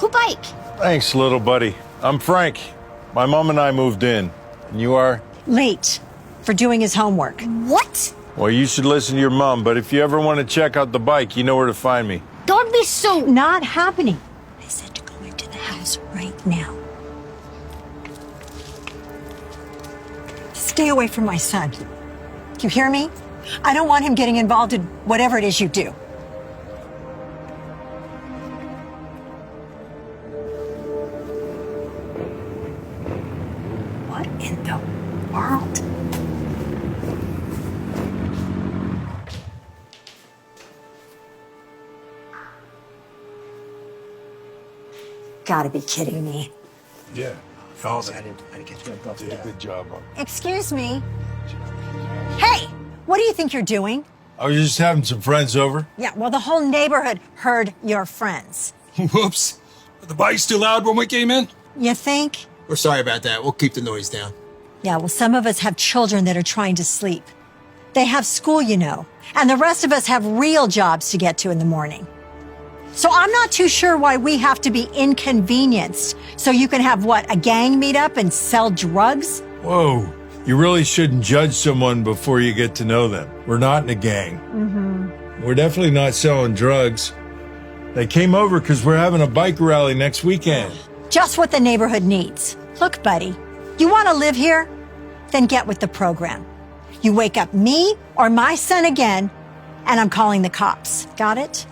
Cool bike. Thanks, little buddy. I'm Frank. My mom and I moved in. And you are? Late for doing his homework. What? Well, you should listen to your mom, but if you ever want to check out the bike, you know where to find me. Don't be so... Not happening. I said to go into the house right now. Stay away from my son. You hear me? I don't want him getting involved in whatever it is you do. What in the world? Gotta be kidding me. Yeah. I didn't get you. Did a good job on it. Excuse me. Hey, what do you think you're doing? I was just having some friends over. Yeah, well, the whole neighborhood heard your friends. Whoops. The bike's too loud when we came in? You think? We're sorry about that. We'll keep the noise down. Yeah, well, some of us have children that are trying to sleep. They have school, you know, and the rest of us have real jobs to get to in the morning. So I'm not too sure why we have to be inconvenienced so you can have, what, a gang meetup and sell drugs? Whoa. You really shouldn't judge someone before you get to know them. We're not in a gang. Mm-hmm. We're definitely not selling drugs. They came over because we're having a bike rally next weekend. Just what the neighborhood needs. Look, buddy, you want to live here? Then get with the program. You wake up me or my son again, and I'm calling the cops. Got it?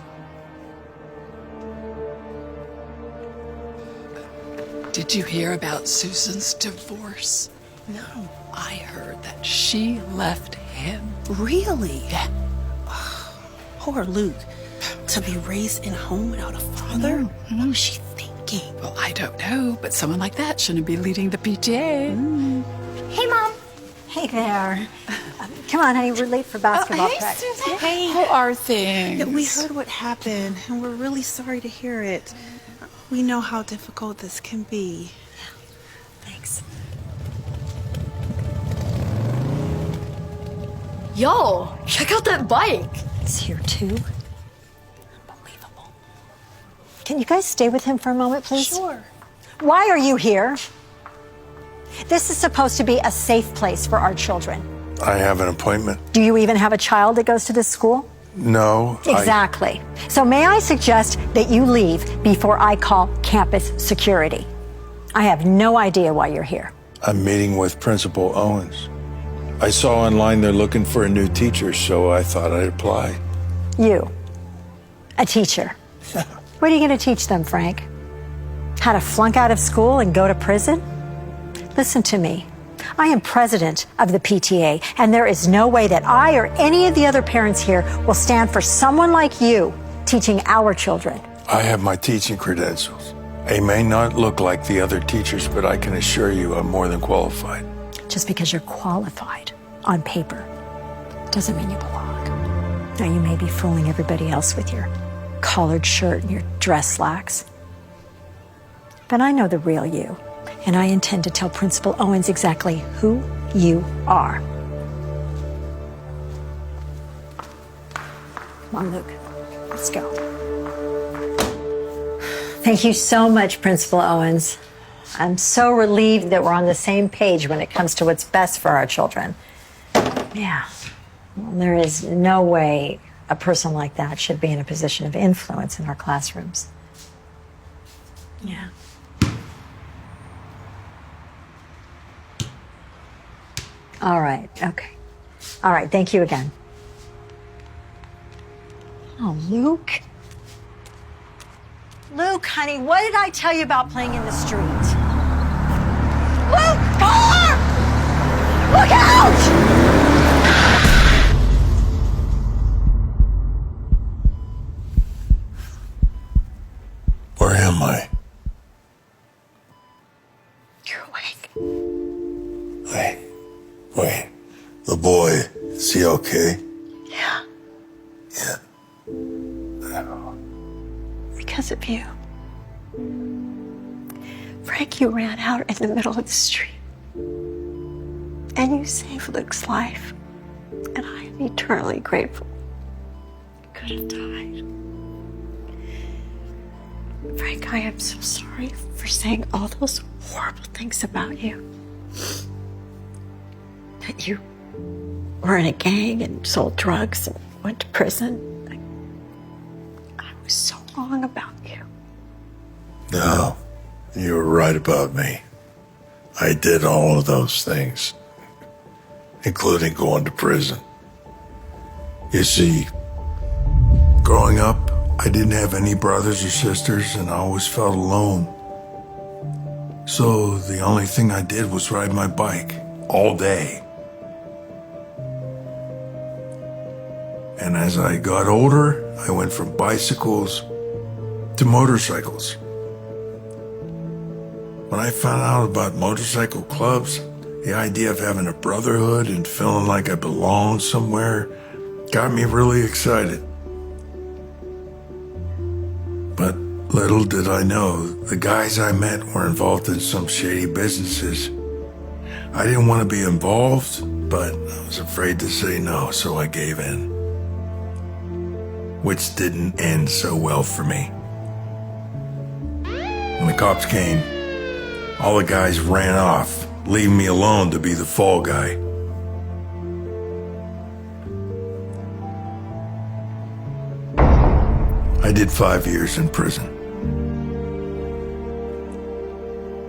Did you hear about Susan's divorce? No. I heard that she left him. Really? Yeah. Poor Luke. To be raised in a home without a father? What was she thinking? Well, I don't know, but someone like that shouldn't be leading the PTA. Hey, Mom. Hey there. Come on, honey, we're late for basketball practice. Susan. Hey. How are things? Yeah, we heard what happened, and we're really sorry to hear it. We know how difficult this can be. Thanks. Yo, check out that bike. It's here too. Unbelievable. Can you guys stay with him for a moment, please? Sure. Why are you here? This is supposed to be a safe place for our children. I have an appointment. Do you even have a child that goes to this school? No. Exactly. So may I suggest that you leave before I call campus security? I have no idea why you're here. I'm meeting with Principal Owens. I saw online they're looking for a new teacher, so I thought I'd apply. You, a teacher. What are you going to teach them, Frank? How to flunk out of school and go to prison? Listen to me. I am president of the PTA, and there is no way that I or any of the other parents here will stand for someone like you teaching our children. I have my teaching credentials. I may not look like the other teachers, but I can assure you I'm more than qualified. Just because you're qualified on paper doesn't mean you belong. Now, you may be fooling everybody else with your collared shirt and your dress slacks, but I know the real you. And I intend to tell Principal Owens exactly who you are. Come on, Luke. Let's go. Thank you so much, Principal Owens. I'm so relieved that we're on the same page when it comes to what's best for our children. Yeah. Well, there is no way a person like that should be in a position of influence in our classrooms. Yeah. All right, okay. All right, thank you again. Oh, Luke. Luke, honey, what did I tell you about playing in the street? Luke, car! Look out! Where am I? You're awake. Wait. The boy, is he okay? Yeah. Yeah. Because of you. Frank, you ran out in the middle of the street. And you saved Luke's life. And I am eternally grateful. You could have died. Frank, I am so sorry for saying all those horrible things about you. That you were in a gang and sold drugs and went to prison. I was so wrong about you. No, you were right about me. I did all of those things, including going to prison. You see, growing up, I didn't have any brothers or sisters, and I always felt alone. So the only thing I did was ride my bike all day. And as I got older, I went from bicycles to motorcycles. When I found out about motorcycle clubs, the idea of having a brotherhood and feeling like I belonged somewhere got me really excited. But little did I know, the guys I met were involved in some shady businesses. I didn't want to be involved, but I was afraid to say no, so I gave in. Which didn't end so well for me. When the cops came, all the guys ran off, leaving me alone to be the fall guy. I did 5 years in prison.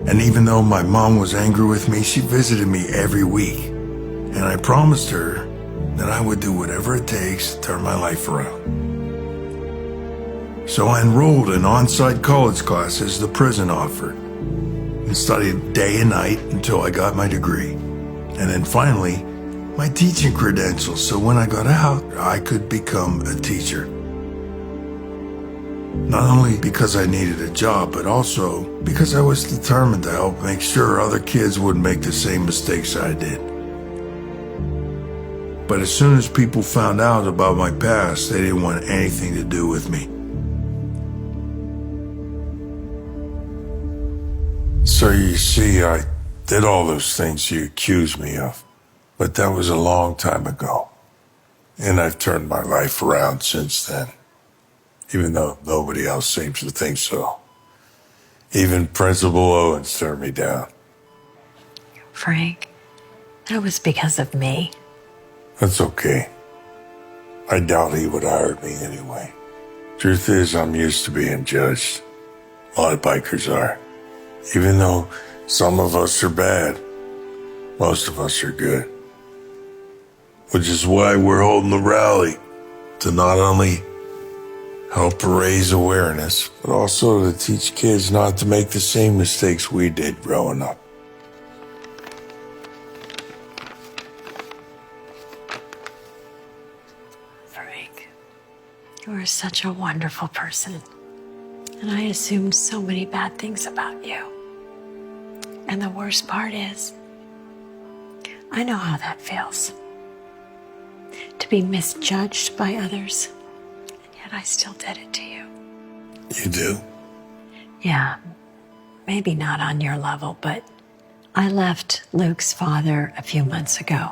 And even though my mom was angry with me, she visited me every week. And I promised her that I would do whatever it takes to turn my life around. So I enrolled in on-site college classes the prison offered and studied day and night until I got my degree. And then finally, my teaching credentials, so when I got out, I could become a teacher. Not only because I needed a job, but also because I was determined to help make sure other kids wouldn't make the same mistakes I did. But as soon as people found out about my past, they didn't want anything to do with me. So you see, I did all those things you accused me of, but that was a long time ago. And I've turned my life around since then, even though nobody else seems to think so. Even Principal Owens turned me down. Frank, that was because of me. That's okay. I doubt he would have hired me anyway. Truth is, I'm used to being judged. A lot of bikers are. Even though some of us are bad, most of us are good. Which is why we're holding the rally, to not only help raise awareness, but also to teach kids not to make the same mistakes we did growing up. Frank, you are such a wonderful person. And I assumed so many bad things about you. And the worst part is, I know how that feels. To be misjudged by others, and yet I still did it to you. You do? Yeah, maybe not on your level, but I left Luke's father a few months ago,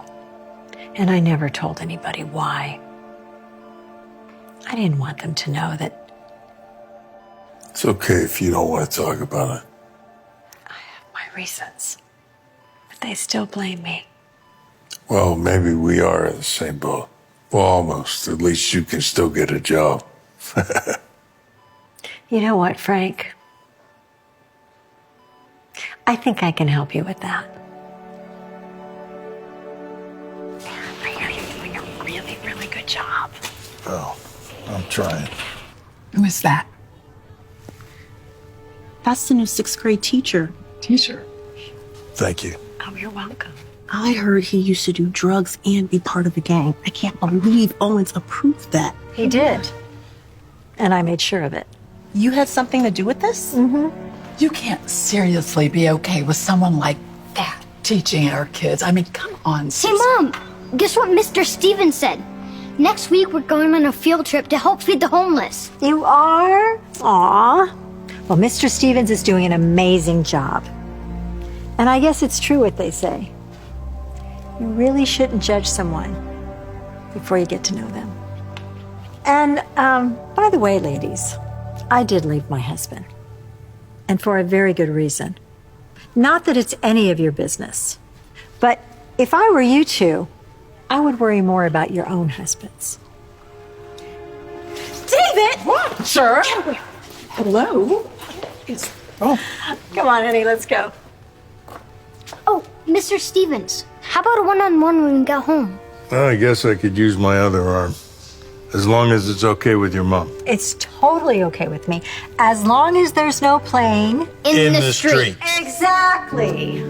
and I never told anybody why. I didn't want them to know that. It's okay if you don't want to talk about it. I have my reasons, but they still blame me. Well, maybe we are in the same boat. Well, almost. At least you can still get a job. You know what, Frank? I think I can help you with that. I hear you're doing a really, really good job. Oh, I'm trying. Who is that? That's the new 6th grade teacher. Teacher. Thank you. Oh, you're welcome. I heard he used to do drugs and be part of a gang. I can't believe Owens approved that. He did. And I made sure of it. You had something to do with this? You can't seriously be okay with someone like that teaching our kids. I mean, come on, Hey, Susan. Mom, guess what Mr. Stevens said? Next week, we're going on a field trip to help feed the homeless. You are? Aw. Well, Mr. Stevens is doing an amazing job. And I guess it's true what they say. You really shouldn't judge someone before you get to know them. And by the way, ladies, I did leave my husband. And for a very good reason. Not that it's any of your business. But if I were you two, I would worry more about your own husbands. David! What, sir? Hello? Come on, honey, let's go. Oh, Mr. Stevens, how about a one-on-one when we get home? Well, I guess I could use my other arm. As long as it's okay with your mom. It's totally okay with me, as long as there's no playing In the street. Exactly.